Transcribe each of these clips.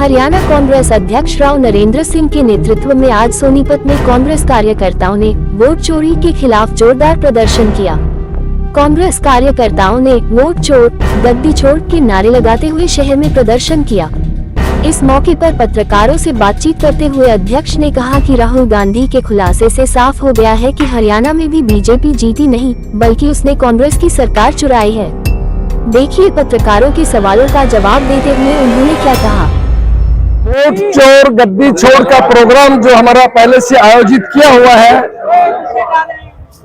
हरियाणा कांग्रेस अध्यक्ष राव नरेंद्र सिंह के नेतृत्व में आज सोनीपत में कांग्रेस कार्यकर्ताओं ने वोट चोरी के खिलाफ जोरदार प्रदर्शन किया। कांग्रेस कार्यकर्ताओं ने वोट चोर गद्दी छोड़ के नारे लगाते हुए शहर में प्रदर्शन किया। इस मौके पर पत्रकारों से बातचीत करते हुए अध्यक्ष ने कहा कि राहुल गांधी के खुलासे से साफ हो गया है कि हरियाणा में भी बीजेपी जीती नहीं बल्कि उसने कांग्रेस की सरकार चुराई है। देखिए पत्रकारों के सवालों का जवाब देते हुए उन्होंने क्या कहा। वोट चोर गद्दी छोड़ का प्रोग्राम जो हमारा पहले से आयोजित किया हुआ है,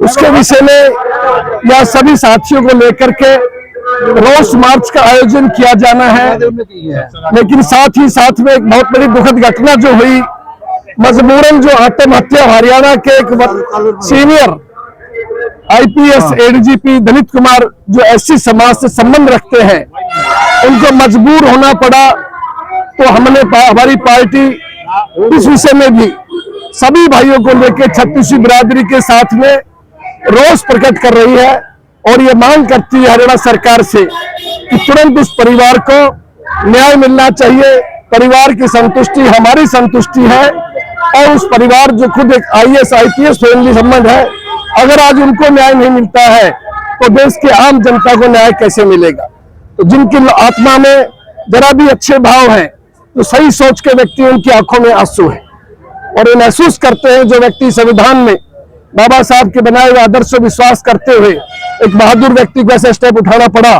उसके विषय में या सभी साथियों को लेकर के रोष मार्च का आयोजन किया जाना है। लेकिन साथ ही साथ में एक बहुत बड़ी दुखद घटना जो हुई, मजबूरन जो आत्महत्या हरियाणा के एक सीनियर आईपीएस एडीजीपी दलित कुमार जो एससी समाज से संबंध रखते हैं, उनको मजबूर होना पड़ा। तो हमने हमारी पार्टी इस विषय में भी सभी भाइयों को लेकर छत्तीसवीं बिरादरी के साथ में रोष प्रकट कर रही है और ये मांग करती है हरियाणा सरकार से कि तुरंत उस परिवार को न्याय मिलना चाहिए। परिवार की संतुष्टि हमारी संतुष्टि है और उस परिवार जो खुद एक आईएएस आईपीएस फैमिली संबंध है, अगर आज उनको न्याय नहीं मिलता है तो देश के आम जनता को न्याय कैसे मिलेगा। तो जिनकी आत्मा में जरा भी अच्छे भाव हैं, तो सही सोच के व्यक्ति, उनकी आंखों में आंसू है और ये महसूस करते हैं जो व्यक्ति संविधान में बाबा साहब के बनाए हुए आदर्श विश्वास करते हुए एक बहादुर व्यक्ति को ऐसा स्टेप उठाना पड़ा,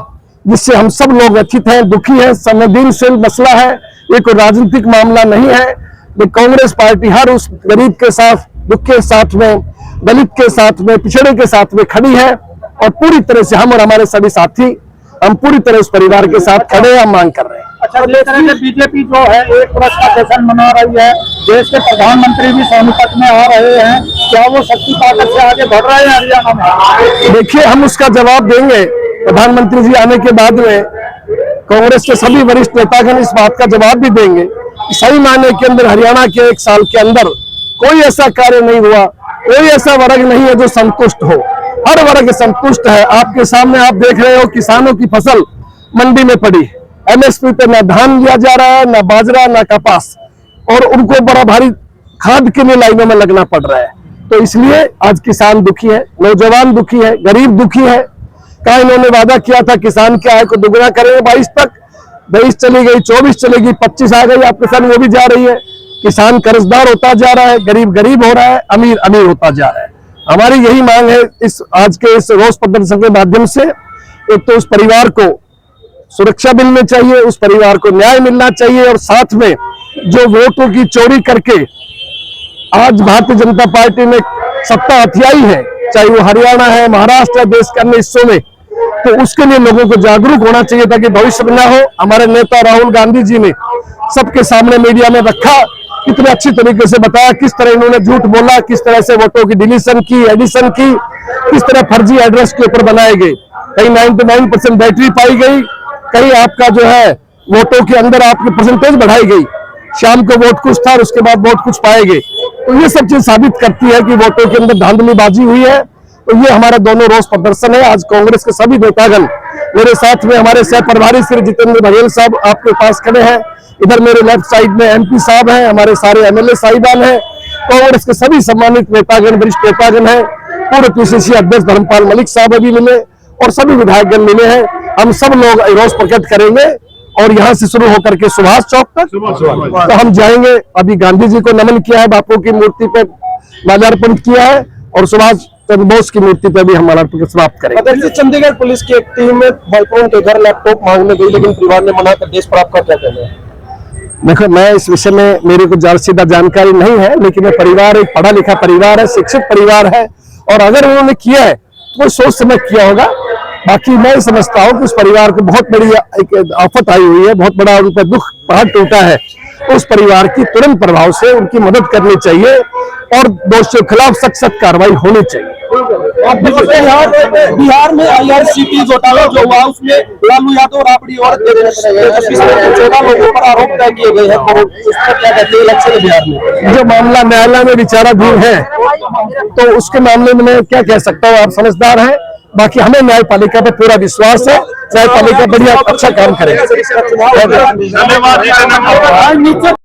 जिससे हम सब लोग व्यथित हैं, दुखी हैं। संवेदनशील मसला है, ये कोई राजनीतिक मामला नहीं है। लेकिन कांग्रेस पार्टी हर उस गरीब के साथ, दुख के साथ में, दलित के साथ में, पिछड़े के साथ में खड़ी है और पूरी तरह से हम और हमारे सभी साथी हम पूरी तरह उस परिवार के साथ खड़े हैं, मांग कर रहे हैं। अच्छा, जिस तरह से बीजेपी जो है एक वर्ष का सेशन मना रही है, देश के प्रधानमंत्री भी सोनीपत में आ रहे हैं, क्या वो शक्ति ताकत से आगे बढ़ रहे हैं हरियाणा में? देखिए, हम उसका जवाब देंगे। प्रधानमंत्री जी आने के बाद में कांग्रेस के सभी वरिष्ठ नेतागण इस बात का जवाब भी देंगे कि सही मायने के अंदर हरियाणा के एक साल के अंदर कोई ऐसा कार्य नहीं हुआ, कोई ऐसा वर्ग नहीं है जो संतुष्ट हो। हर वर्ग संतुष्ट है। आपके सामने आप देख रहे हो, किसानों की फसल मंडी में पड़ी, एमएसपी पे ना धान लिया जा रहा है, ना बाजरा, ना कपास, और उनको बड़ा भारी खाद के लिए लाइनों में लगना पड़ रहा है। तो इसलिए आज किसान दुखी है, नौजवान दुखी है, गरीब दुखी है। क्या इन्होंने वादा किया था किसान की आय को दुगना करेंगे 22 तक, 23 चली गई, 24 चलेगी, 25 आ गई, आपके साथ वो भी जा रही है। किसान कर्जदार होता जा रहा है, गरीब गरीब हो रहा है, अमीर अमीर होता जा रहा है। हमारी यही मांग है इस आज के इस रोष प्रदर्शन के माध्यम से, एक तो उस परिवार को सुरक्षा मिलनी चाहिए, उस परिवार को न्याय मिलना चाहिए, और साथ में जो वोटों की चोरी करके आज भारतीय जनता पार्टी ने सत्ता हथियाई है, चाहे वो हरियाणा है, महाराष्ट्र है, देश के अन्य हिस्सों में, तो उसके लिए लोगों को जागरूक होना चाहिए ताकि भविष्य में ना हो। हमारे नेता राहुल गांधी जी ने सबके सामने मीडिया में रखा, कितने अच्छी तरीके से बताया किस तरह इन्होंने झूठ बोला, किस तरह से वोटों की डिलीशन की, एडिशन की, किस तरह फर्जी एड्रेस के ऊपर बनाए गए। कहीं 99% बैटरी पाई गई, कहीं आपका जो है वोटों के अंदर आपकी परसेंटेज बढ़ाई गई, शाम को वोट कुछ था और उसके बाद वोट कुछ पाए गए। तो ये सब चीज साबित करती है कि वोटों के अंदर धांधलीबाजी हुई है। तो ये हमारा दोनों रोष प्रदर्शन है। आज कांग्रेस के सभी नेतागण मेरे साथ में, हमारे सह प्रभारी श्री जितेंद्र बघेल साहब आपके पास खड़े हैं, इधर मेरे लेफ्ट साइड में एमपी साहब हैं, हमारे सारे एमएलए साहिबान हैं, कांग्रेस के सभी सम्मानित नेतागण, वरिष्ठ नेतागण हैं, पूर्व पीसीसी अध्यक्ष धर्मपाल मलिक साहब अभी मिले और सभी विधायकगण मिले हैं। हम सब लोग रोष प्रकट करेंगे और यहाँ से शुरू होकर के सुभाष चौक तक तो हम जाएंगे। अभी गांधी जी को नमन किया है, बापू की मूर्ति पे माल्यार्पण किया है और सुभाष चंद्र बोस की मूर्ति पे भी हम माल्यार्पण समाप्त करेंगे। चंडीगढ़ पुलिस की एक टीम में भाईपों के घर लैपटॉप मांगने गई, लेकिन परिवार ने मना कर देश पर आपका क्या कहना है? देखो, मैं इस विषय में मेरे को ज्यादा सीधा जानकारी नहीं है, लेकिन ये परिवार एक पढ़ा लिखा परिवार है, शिक्षित परिवार है, और अगर उन्होंने किया है तो सोच समझ किया होगा। बाकी मैं समझता हूँ कि उस परिवार को बहुत बड़ी एक आफत आई हुई है, बहुत बड़ा उन पर दुख पहाड़ टूटा है। उस परिवार की तुरंत प्रभाव से उनकी मदद करनी चाहिए और दोषियों के खिलाफ सख्त कार्रवाई होनी चाहिए। बिहार में IRCTC घोटाला जो हुआ, उसमें लालू यादव, राबड़ी और 14 लोगों पर आरोप तय किए गए हैं, तो उसका क्या कहते हैं इलेक्शन बिहार में? जो मामला न्यायालय में विचाराधीन है, तो उसके मामले में मैं क्या कह सकता हूँ, आप समझदार हैं। बाकी हमें न्यायपालिका पर पूरा विश्वास है, न्यायपालिका बढ़िया अच्छा काम करेगा। धन्यवाद।